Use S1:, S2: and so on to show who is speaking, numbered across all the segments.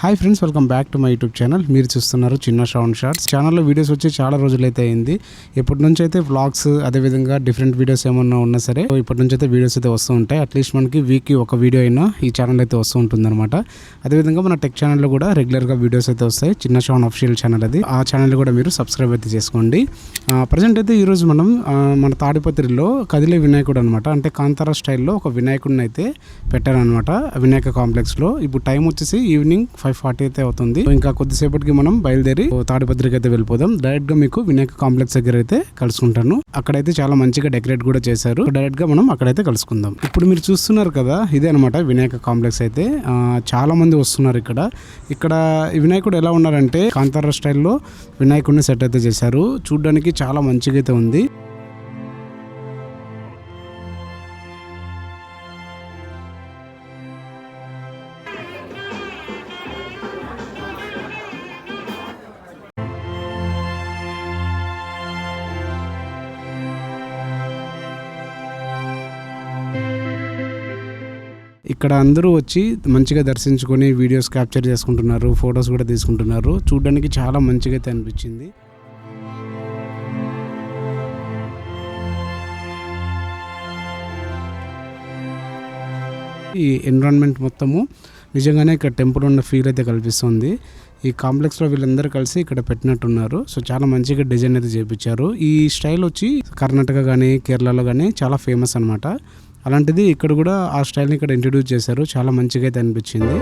S1: Hi friends, welcome back to my YouTube channel. మీరు చూస్తున్నారు చిన్న శ్రవణ్ షార్ట్స్. ఛానల్లో వీడియోస్ వచ్చి చాలా రోజులైతే అయింది. ఇప్పటి నుంచి అయితే వ్లాగ్స్, అదేవిధంగా డిఫరెంట్ వీడియోస్ ఏమన్నా ఉన్నా సరే ఇప్పటి నుంచి అయితే వీడియోస్ అయితే వస్తూ ఉంటాయి. అట్లీస్ట్ మనకి వీక్కి ఒక వీడియో అయినా ఈ ఛానల్ అయితే వస్తూ ఉంటుంది అనమాట. అదేవిధంగా మన టెక్ ఛానల్లో కూడా రెగ్యులర్గా వీడియోస్ అయితే వస్తాయి. చిన్న శ్రవణ్ అఫీషియల్ ఛానల్ అది. ఆ ఛానల్ కూడా మీరు సబ్స్క్రైబ్ అయితే చేసుకోండి. ప్రజెంట్ అయితే ఈరోజు మనం మన తాడిపత్రిలో కదిలే వినాయకుడు అనమాట, అంటే కాంతారా స్టైల్లో ఒక వినాయకుడిని అయితే పెట్టారనమాట వినాయక కాంప్లెక్స్లో. ఇప్పుడు టైం వచ్చేసి ఈవినింగ్ 5:40 అయితే అవుతుంది. ఇంకా కొద్దిసేపటికి మనం బయలుదేరి తాడిపత్రికి అయితే వెళ్ళిపోదాం. డైరెక్ట్ గా మీకు వినాయక కాంప్లెక్స్ దగ్గర అయితే కలుసుకుంటాను. అక్కడైతే చాలా మంచిగా డెకరేట్ కూడా చేశారు. డైరెక్ట్ గా మనం అక్కడైతే కలుసుకుందాం. ఇప్పుడు మీరు చూస్తున్నారు కదా, ఇదే అనమాట వినాయక కాంప్లెక్స్ అయితే. చాలా మంది వస్తున్నారు ఇక్కడ వినాయకుడు ఎలా ఉన్నారంటే కాంతారా స్టైల్లో వినాయకుడిని సెట్ అయితే చేశారు. చూడడానికి చాలా మంచిగా అయితే ఉంది. ఇక్కడ అందరూ వచ్చి మంచిగా దర్శించుకొని వీడియోస్ క్యాప్చర్ చేసుకుంటున్నారు, ఫొటోస్ కూడా తీసుకుంటున్నారు. చూడడానికి చాలా మంచిగా అయితే అనిపించింది. ఈ ఎన్విరాన్మెంట్ మొత్తము నిజంగానే ఇక్కడ టెంపుల్ ఉన్న ఫీల్ అయితే కల్పిస్తుంది. ఈ కాంప్లెక్స్లో వీళ్ళందరూ కలిసి ఇక్కడ పెట్టినట్టున్నారు. సో చాలా మంచిగా డిజైన్ అయితే చేయించారు. ఈ స్టైల్ వచ్చి కర్ణాటక కానీ కేరళలో కానీ చాలా ఫేమస్ అనమాట. అలాంటిది ఇక్కడ కూడా ఆ స్టైల్ని ఇక్కడ ఇంట్రడ్యూస్ చేశారు. చాలా మంచిగా అయితే అనిపించింది.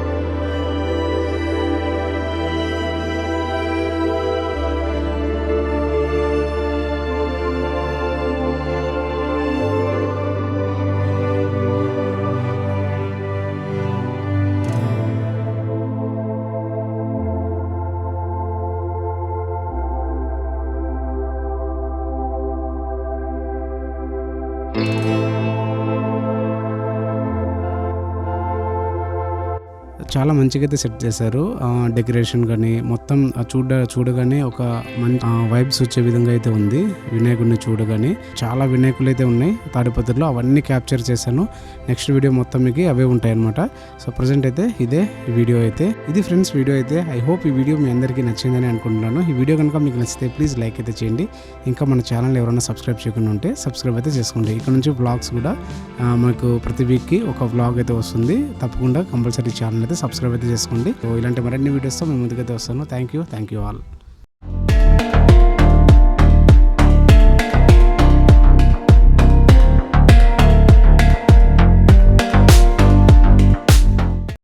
S1: చాలా మంచిగా అయితే సెట్ చేశారు. డెకరేషన్ కానీ మొత్తం చూడగానే ఒక మంచి వైబ్స్ వచ్చే విధంగా అయితే ఉంది. వినాయకుడిని చూడగానే చాలా వినాయకులు అయితే ఉన్నాయి తాడిపత్రిలో. అవన్నీ క్యాప్చర్ చేశాను. నెక్స్ట్ వీడియో మొత్తం మీకు అవే ఉంటాయి అనమాట. సో ప్రజెంట్ అయితే ఇదే వీడియో అయితే. ఇది ఫ్రెండ్స్ వీడియో అయితే. ఐ హోప్ ఈ వీడియో మీ అందరికీ నచ్చిందని అనుకుంటున్నాను. ఈ వీడియో కనుక మీకు నచ్చితే ప్లీజ్ లైక్ అయితే చేయండి. ఇంకా మన ఛానల్ ఎవరైనా సబ్స్క్రైబ్ చేయకుండా ఉంటే సబ్స్క్రైబ్ అయితే చేసుకోండి. ఇక్కడ నుంచి వ్లాగ్స్ కూడా మనకు ప్రతి వీక్కి ఒక వ్లాగ్ అయితే వస్తుంది. తప్పకుండా కంపల్సరీ ఛానల్ అయితే సబ్స్క్రైబ్ అయితే చేసుకోండి. సో ఇలాంటి మరిన్ని వీడియోస్తో మేము ముందుకైతే వస్తాను. Thank you all.